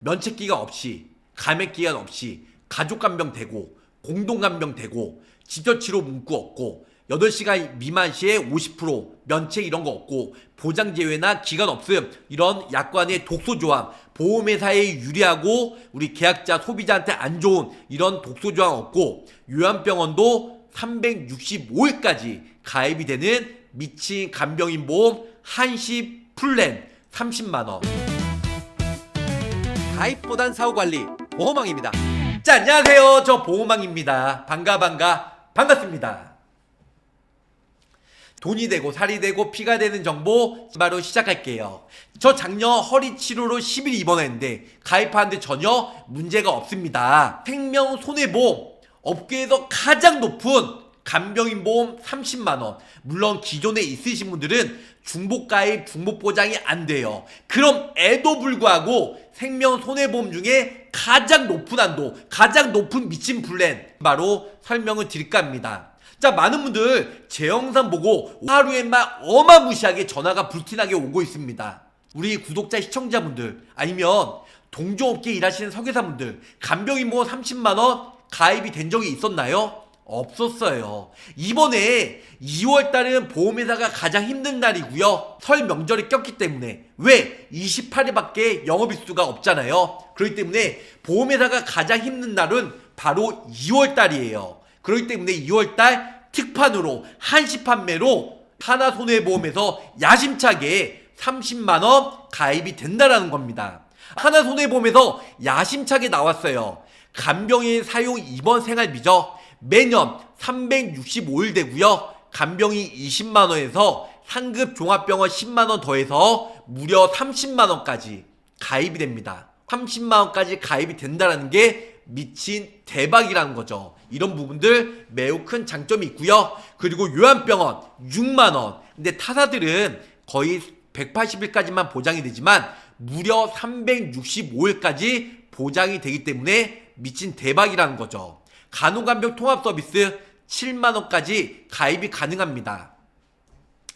면책기간 없이, 감액기간 없이 가족간병 되고 공동간병 되고 직접치료 문구 없고 8시간 미만 시에 50% 면책 이런 거 없고 보장제외나 기간 없음 이런 약관의 독소조항 보험회사에 유리하고 우리 계약자 소비자한테 안 좋은 이런 독소조항 없고 요양병원도 365일까지 가입이 되는 미친 간병인 보험 한시 플랜 30만원 가입보단 사후관리 보험왕입니다. 자, 안녕하세요. 저 보험왕입니다. 반갑습니다. 돈이 되고 살이 되고 피가 되는 정보 바로 시작할게요. 저 작년 허리 치료로 10일 입원했는데 가입하는데 전혀 문제가 없습니다. 생명손해보험 업계에서 가장 높은 간병인 보험 30만원. 물론 기존에 있으신 분들은 중복가입 중복보장이 안 돼요. 그럼에도 불구하고 생명손해보험 중에 가장 높은 한도, 가장 높은 미친 플랜 바로 설명을 드릴까 합니다. 자, 많은 분들 제 영상 보고 하루에 막 어마무시하게 전화가 불티나게 오고 있습니다. 우리 구독자 시청자분들 아니면 동종업계 일하시는 설계사분들 간병인 보험 30만원 가입이 된 적이 있었나요? 없었어요. 이번에 2월달은 보험회사가 가장 힘든 날이고요. 설 명절이 꼈기 때문에 왜? 28일밖에 영업일수가 없잖아요. 그렇기 때문에 보험회사가 가장 힘든 날은 바로 2월달이에요. 그렇기 때문에 2월달 특판으로 한시 판매로 하나손해보험에서 야심차게 30만원 가입이 된다라는 겁니다. 하나손해보험에서 야심차게 나왔어요. 간병인 사용 입원 생활비죠. 매년 365일 되고요. 간병인 20만원에서 상급 종합병원 10만원 더해서 무려 30만원까지 가입이 됩니다. 30만원까지 가입이 된다는 게 미친 대박이라는 거죠. 이런 부분들 매우 큰 장점이 있고요. 그리고 요양병원 6만원. 근데 타사들은 거의 180일까지만 보장이 되지만 무려 365일까지 보장이 되기 때문에 미친 대박이라는 거죠. 간호간병 통합서비스 7만원까지 가입이 가능합니다.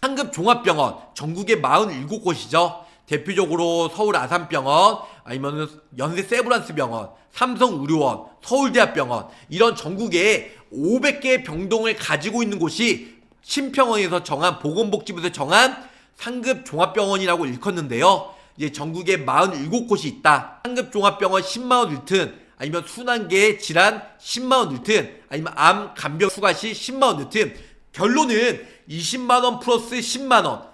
상급 종합병원 전국에 47곳이죠. 대표적으로 서울 아산병원, 아니면 연세 세브란스병원, 삼성의료원, 서울대학병원 이런 전국에 500개의 병동을 가지고 있는 곳이 심평원에서 정한 보건복지부에서 정한 상급 종합병원이라고 일컫는데요. 이제 전국에 47곳이 있다. 상급 종합병원 10만원 일튼 아니면 순환계 질환 10만원 일튼 아니면 암 간병 추가시 10만원 일튼 결론은 20만원 플러스 10만원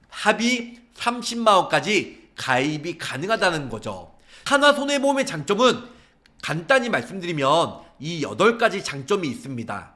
합이 30만원까지 가입이 가능하다는 거죠. 하나손해보험의 장점은 간단히 말씀드리면 이 8가지 장점이 있습니다.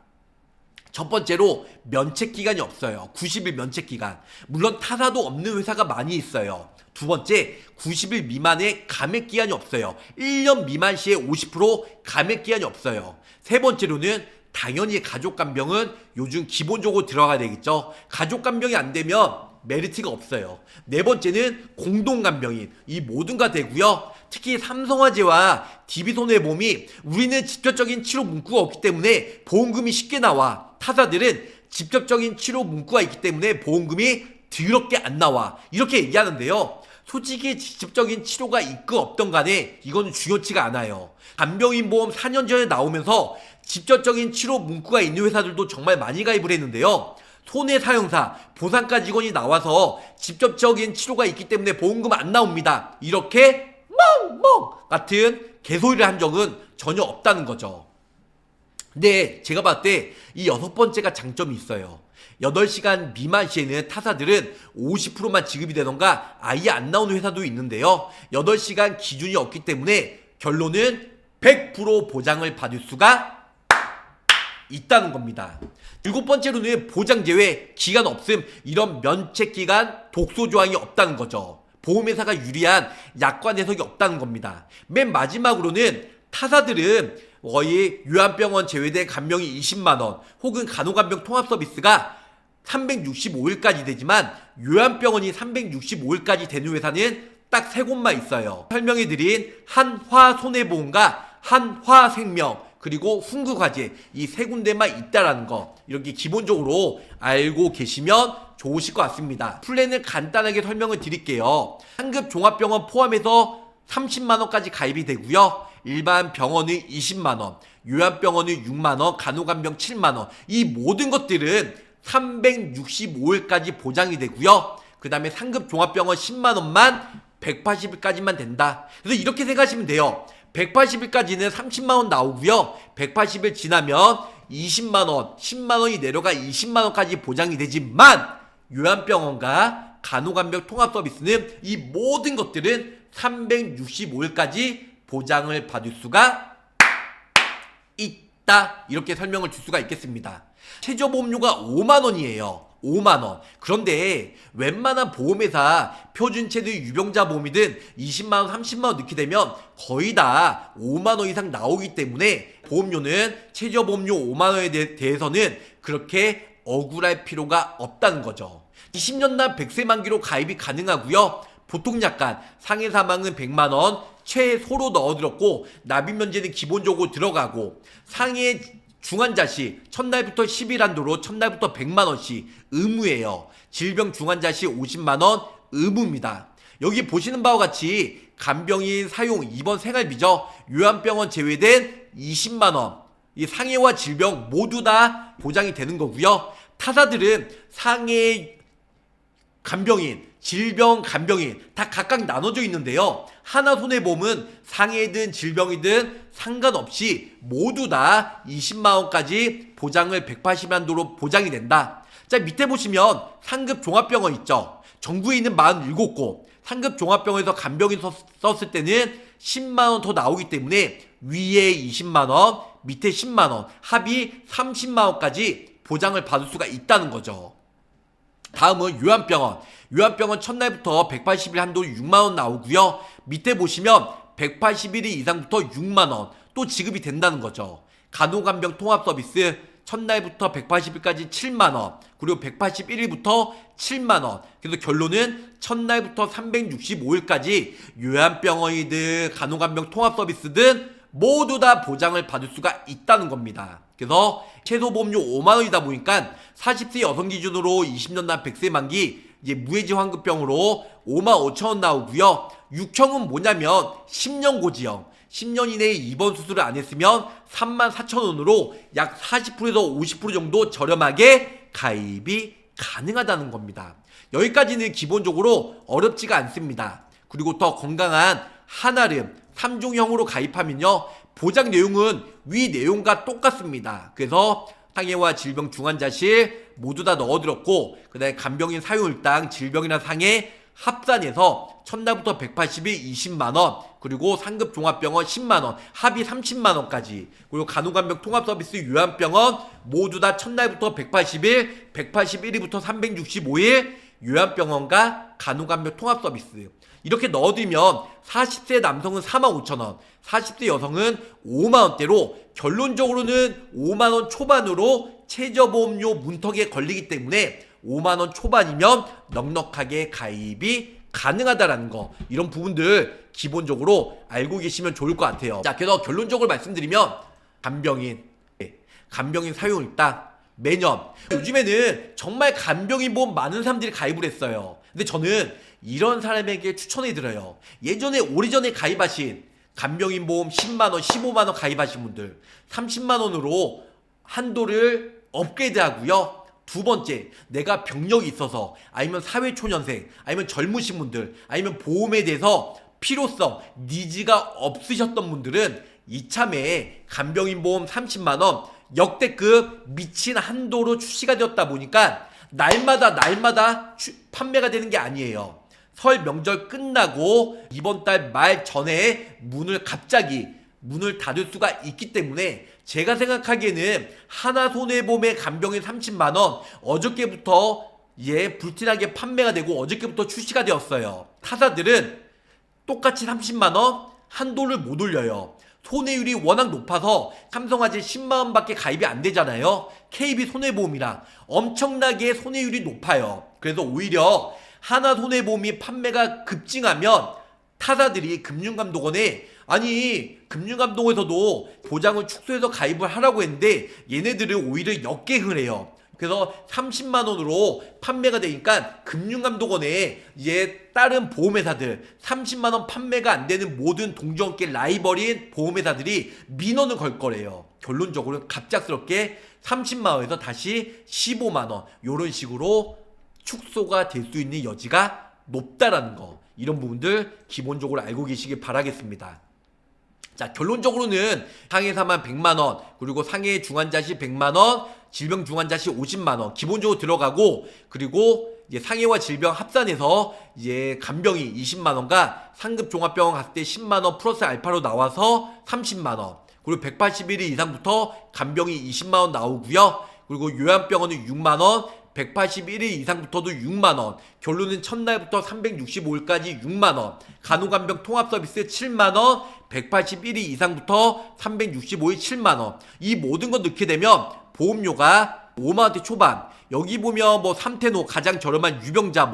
첫 번째로 면책기간이 없어요. 90일 면책기간. 물론 타사도 없는 회사가 많이 있어요. 두 번째, 90일 미만의 감액기간이 없어요. 1년 미만 시에 50% 감액기간이 없어요. 세 번째로는 당연히 가족간병은 요즘 기본적으로 들어가야 되겠죠. 가족간병이 안 되면 메리트가 없어요. 네 번째는 공동간병인. 이 모든가 되고요. 특히 삼성화재와 DB손해보험이 우리는 직접적인 치료 문구가 없기 때문에 보험금이 쉽게 나와. 타사들은 직접적인 치료 문구가 있기 때문에 보험금이 더럽게 안 나와. 이렇게 얘기하는데요. 솔직히 직접적인 치료가 있건 없던 간에 이거는 중요치가 않아요. 간병인 보험 4년 전에 나오면서 직접적인 치료 문구가 있는 회사들도 정말 많이 가입을 했는데요. 손해사용사, 보상가 직원이 나와서 직접적인 치료가 있기 때문에 보험금 안 나옵니다. 이렇게 멍멍 같은 개소리를 한 적은 전혀 없다는 거죠. 근데 제가 봤을 때 이 6번째가 장점이 있어요. 8시간 미만 시에는 타사들은 50%만 지급이 되던가 아예 안 나오는 회사도 있는데요. 8시간 기준이 없기 때문에 결론은 100% 보장을 받을 수가 있다는 겁니다. 7번째로는 보장제외, 기간 없음, 이런 면책기간, 독소조항이 없다는 거죠. 보험회사가 유리한 약관 해석이 없다는 겁니다. 맨 마지막으로는 타사들은 거의 요양병원 제외된 간병이 20만원 혹은 간호간병 통합서비스가 365일까지 되지만 요양병원이 365일까지 되는 회사는 딱 3곳만 있어요. 설명해드린 한화손해보험과 한화생명 그리고 훈구과제 이 3군데만 있다라는 거 이렇게 기본적으로 알고 계시면 좋으실 것 같습니다. 플랜을 간단하게 설명을 드릴게요. 상급 종합병원 포함해서 30만원까지 가입이 되고요. 일반 병원은 20만원, 요양병원은 6만원, 간호간병 7만원. 이 모든 것들은 365일까지 보장이 되고요. 그 다음에 상급 종합병원 10만원만 180일까지만 된다. 그래서 이렇게 생각하시면 돼요. 180일까지는 30만원 나오고요. 180일 지나면 20만원, 10만원이 내려가 20만원까지 보장이 되지만 요양병원과 간호간병 통합서비스는 이 모든 것들은 365일까지 보장을 받을 수가 있다. 이렇게 설명을 줄 수가 있겠습니다. 최저보험료가 5만원이에요. 5만원. 그런데 웬만한 보험회사 표준체든 유병자 보험이든 20만원, 30만원 넣게 되면 거의 다 5만원 이상 나오기 때문에 보험료는 최저보험료 5만원에 대해서는 그렇게 억울할 필요가 없다는 거죠. 20년간 100세 만기로 가입이 가능하고요. 보통 약관, 상해 사망은 100만원, 최소로 넣어들었고 납입면제는 기본적으로 들어가고 상해 중환자시 첫날부터 10일 한도로 첫날부터 100만원씩 의무예요. 질병 중환자시 50만원 의무입니다. 여기 보시는 바와 같이 간병인 사용 입원 생활비죠. 요양병원 제외된 20만원 이 상해와 질병 모두 다 보장이 되는 거고요. 타사들은 상해 간병인, 질병 간병인 다 각각 나눠져 있는데요. 하나손해보험은 상해든 질병이든 상관없이 모두 다 20만원까지 보장을 180만도로 보장이 된다. 자, 밑에 보시면 상급 종합병원 있죠. 전국에 있는 47곳 상급 종합병원에서 간병인 썼을 때는 10만원 더 나오기 때문에 위에 20만원, 밑에 10만원, 합이 30만원까지 보장을 받을 수가 있다는 거죠. 다음은 요양병원. 요양병원 첫날부터 180일 한도 6만원 나오고요. 밑에 보시면 180일 이상부터 6만원 또 지급이 된다는 거죠. 간호간병 통합서비스 첫날부터 180일까지 7만원 그리고 181일부터 7만원. 그래서 결론은 첫날부터 365일까지 요양병원이든 간호간병 통합서비스든 모두 다 보장을 받을 수가 있다는 겁니다. 그래서 최소보험료 5만원이다 보니까 40세 여성 기준으로 20년간 100세 만기 이제 무해지 환급병으로 5만 5천원 나오고요. 6형은 뭐냐면 10년 고지형 10년 이내에 입원 수술을 안 했으면 3만 4천원으로 약 40%에서 50% 정도 저렴하게 가입이 가능하다는 겁니다. 여기까지는 기본적으로 어렵지가 않습니다. 그리고 더 건강한 한아름 3종형으로 가입하면요. 보장 내용은 위 내용과 똑같습니다. 그래서 상해와 질병 중환자실 모두 다 넣어들었고 그 다음에 간병인 사용일당 질병이나 상해 합산해서 첫날부터 180일 20만원 그리고 상급 종합병원 10만원 합의 30만원까지 그리고 간호간병 통합서비스 요양병원 모두 다 첫날부터 180일 181일부터 365일 요양병원과 간호간병 통합서비스 이렇게 넣어두면 40세 남성은 45,000원 40세 여성은 5만원대로 결론적으로는 5만원 초반으로 최저보험료 문턱에 걸리기 때문에 5만원 초반이면 넉넉하게 가입이 가능하다라는 거 이런 부분들 기본적으로 알고 계시면 좋을 것 같아요. 자, 그래서 결론적으로 말씀드리면 간병인 사용일당 매년 요즘에는 정말 간병인 보험 많은 사람들이 가입을 했어요. 근데 저는 이런 사람에게 추천해드려요. 예전에 오래전에 가입하신 간병인 보험 10만원 15만원 가입하신 분들 30만원으로 한도를 업그레이드 하고요. 두 번째, 내가 병력이 있어서 아니면 사회초년생 아니면 젊으신 분들 아니면 보험에 대해서 필요성, 니즈가 없으셨던 분들은 이참에 간병인 보험 30만원 역대급 미친 한도로 출시가 되었다 보니까 날마다 판매가 되는 게 아니에요. 설 명절 끝나고 이번 달 말 전에 갑자기 문을 닫을 수가 있기 때문에 제가 생각하기에는 하나손해보험의 간병인 30만원 어저께부터 불티나게 판매가 되고 어저께부터 출시가 되었어요. 타사들은 똑같이 30만원 한도를 못 올려요. 손해율이 워낙 높아서 삼성화재 10만원밖에 가입이 안 되잖아요. KB손해보험이랑 엄청나게 손해율이 높아요. 그래서 오히려 하나손해보험이 판매가 급증하면 타사들이 금융감독원에 금융감독원에서도 보장을 축소해서 가입을 하라고 했는데 얘네들은 오히려 역계흥을 해요. 그래서 30만 원으로 판매가 되니까 금융감독원에 이제 다른 보험회사들 30만 원 판매가 안 되는 모든 동종업계 라이벌인 보험회사들이 민원을 걸 거래요. 결론적으로는 갑작스럽게 30만 원에서 다시 15만 원 이런 식으로 축소가 될 수 있는 여지가 높다라는 거, 이런 부분들 기본적으로 알고 계시길 바라겠습니다. 자, 결론적으로는 상해 사망 100만원, 그리고 상해 중환자시 100만원, 질병 중환자시 50만원 기본적으로 들어가고, 그리고 이제 상해와 질병 합산해서 이제 간병이 20만원과 상급 종합병원 갔을 때 10만원 플러스 알파로 나와서 30만원, 그리고 181일 이상부터 간병이 20만원 나오고요. 그리고 요양병원은 6만원, 181일 이상부터도 6만원, 결론은 첫날부터 365일까지 6만원, 간호간병 통합서비스 7만원, 181일 이상부터 365일 7만원. 이 모든 거 넣게 되면 보험료가 5만원대 초반, 여기 보면 뭐 3태노 가장 저렴한 유병자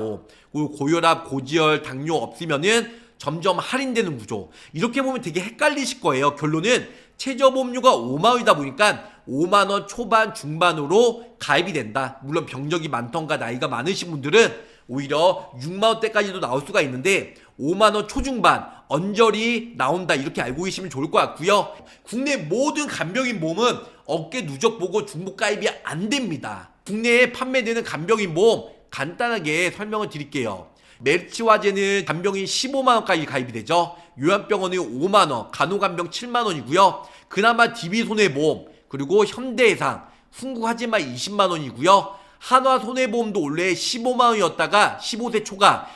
그리고 고혈압, 고지혈, 당뇨 없으면은 점점 할인되는 구조. 이렇게 보면 되게 헷갈리실 거예요. 결론은 최저보험료가 5만원이다 보니까 5만원 초반 중반으로 가입이 된다. 물론 병력이 많던가 나이가 많으신 분들은 오히려 6만원대까지도 나올 수가 있는데 5만원 초중반 언저리 나온다, 이렇게 알고 계시면 좋을 것 같고요. 국내 모든 간병인 보험은 어깨 누적 보고 중복 가입이 안 됩니다. 국내에 판매되는 간병인 보험 간단하게 설명을 드릴게요. 메르츠화재는 간병이 15만원까지 가입이 되죠. 요양병원은 5만원, 간호간병 7만원이고요. 그나마 DB손해보험, 그리고 현대해상, 훈국화재만 20만원이고요. 한화손해보험도 원래 15만원이었다가 15세 초과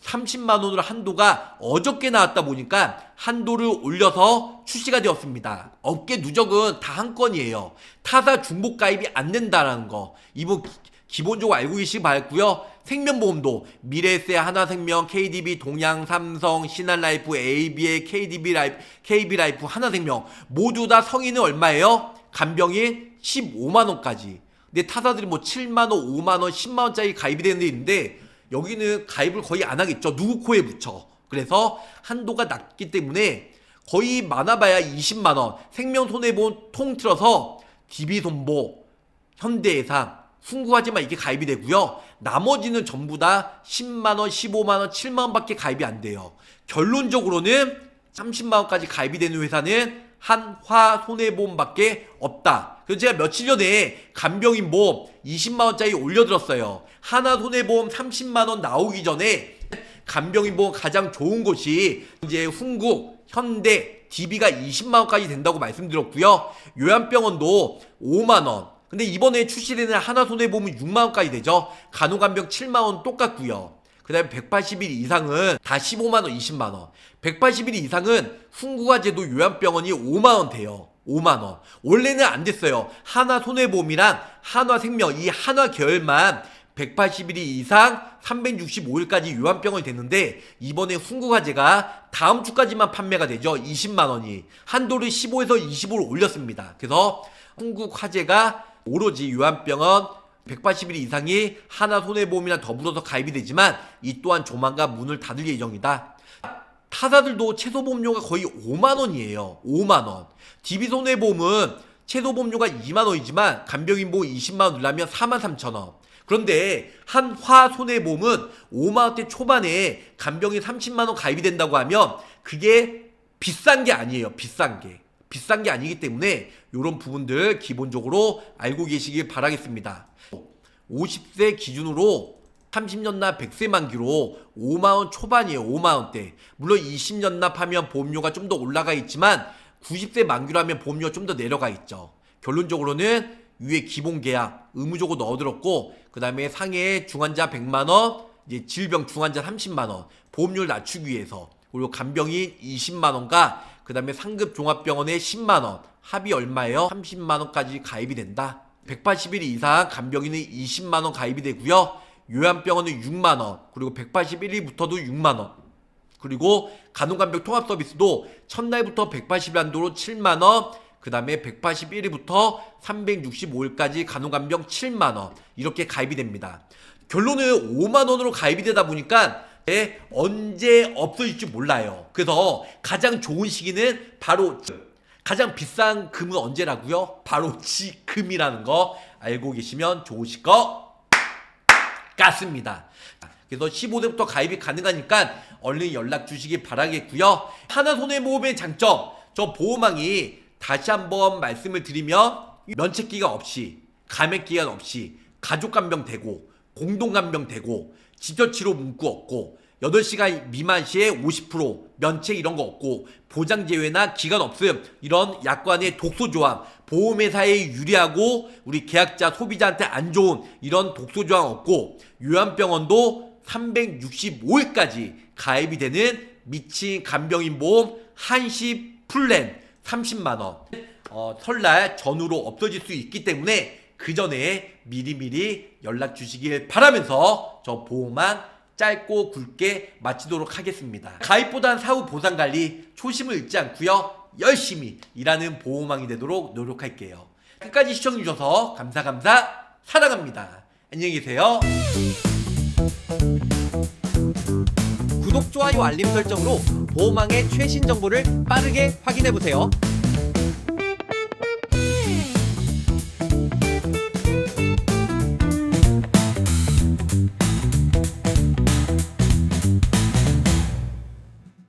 30만원으로 한도가 어저께 나왔다 보니까 한도를 올려서 출시가 되었습니다. 업계 누적은 다 한 건이에요. 타사 중복 가입이 안 된다는 거, 이분 기본적으로 알고 계시기 바랐고요. 생명보험도 미래에셋, 하나생명, KDB, 동양, 삼성, 신한라이프, ABA, KB라이프, 하나생명 모두 다 성인은 얼마예요? 간병인 15만원까지. 근데 타사들이 뭐 7만원, 5만원, 10만원짜리 가입이 되는 데 있는데 여기는 가입을 거의 안 하겠죠. 누구 코에 붙여. 그래서 한도가 낮기 때문에 거의 많아봐야 20만원, 생명손해보험 통틀어서 DB손보, 현대해상, 훈국화재만 이게 가입이 되고요. 나머지는 전부 다 10만원, 15만원, 7만원밖에 가입이 안 돼요. 결론적으로는 30만원까지 가입이 되는 회사는 한화손해보험밖에 없다. 그래서 제가 며칠 전에 간병인 보험 20만원짜리 올려들었어요. 하나손해보험 30만원 나오기 전에 간병인 보험 가장 좋은 곳이 이제 훈국, 현대, DB가 20만원까지 된다고 말씀드렸고요. 요양병원도 5만원. 근데 이번에 출시되는 하나손해보험은 6만원까지 되죠. 간호간병 7만원 똑같고요. 그 다음에 180일 이상은 다 15만원, 20만원. 180일 이상은 훈국화재도 요양병원이 5만원 돼요. 5만원. 원래는 안 됐어요. 하나손해보험이랑 한화생명, 이 한화 계열만 180일 이상 365일까지 요양병원이 됐는데 이번에 훈국화재가 다음 주까지만 판매가 되죠. 20만원이. 한도를 15에서 20으로 올렸습니다. 그래서 훈국화재가 오로지 요양병원 180일 이상이 하나손해보험이랑 더불어서 가입이 되지만 이 또한 조만간 문을 닫을 예정이다. 타사들도 최소보험료가 거의 5만원이에요. 5만원. DB손해보험은 최소보험료가 2만원이지만 간병인보험 20만원 넣으려면 43,000원. 그런데 한화손해보험은 5만원대 초반에 간병인 30만원 가입이 된다고 하면 그게 비싼 게 아니에요. 비싼 게 아니기 때문에 이런 부분들 기본적으로 알고 계시길 바라겠습니다. 50세 기준으로 30년 납 100세 만기로 5만원 초반이에요. 5만원대. 물론 20년 납하면 보험료가 좀 더 올라가 있지만 90세 만기로 하면 보험료가 좀 더 내려가 있죠. 결론적으로는 위에 기본계약 의무적으로 넣어들었고 그 다음에 상해 중환자 100만원, 이제 질병 중환자 30만원 보험료를 낮추기 위해서, 그리고 간병인 20만원과 그 다음에 상급 종합병원에 10만원, 합이 얼마예요? 30만원까지 가입이 된다. 180일 이상 간병인은 20만원 가입이 되고요. 요양병원은 6만원, 그리고 181일부터도 6만원, 그리고 간호간병 통합서비스도 첫날부터 180일 한도로 7만원, 그 다음에 181일부터 365일까지 간호간병 7만원 이렇게 가입이 됩니다. 결론은 5만원으로 가입이 되다 보니까 언제 없어질지 몰라요. 그래서 가장 좋은 시기는 바로 가장 비싼 금은 언제라고요? 바로 지금이라는 거 알고 계시면 좋으실 것 같습니다. 그래서 15세부터 가입이 가능하니까 얼른 연락 주시기 바라겠고요. 하나손해보험의 장점, 저 보험왕이 다시 한번 말씀을 드리면 면책기간 없이, 감액기간 없이 가족간병 되고 공동간병 되고 직접치료 문구 없고 8시간 미만 시에 50% 면책 이런 거 없고 보장제외나 기간 없음, 이런 약관의 독소조항, 보험회사에 유리하고 우리 계약자 소비자한테 안 좋은 이런 독소조항 없고 요양병원도 365일까지 가입이 되는 미친 간병인 보험 한시 플랜 30만원 설날 전후로 없어질 수 있기 때문에 그 전에 미리미리 연락 주시길 바라면서 저 보험왕 짧고 굵게 마치도록 하겠습니다. 가입보단 사후 보상관리 초심을 잃지 않고요, 열심히 일하는 보험왕이 되도록 노력할게요. 끝까지 시청해주셔서 감사 사랑합니다. 안녕히 계세요. 구독, 좋아요, 알림 설정으로 보험왕의 최신 정보를 빠르게 확인해보세요.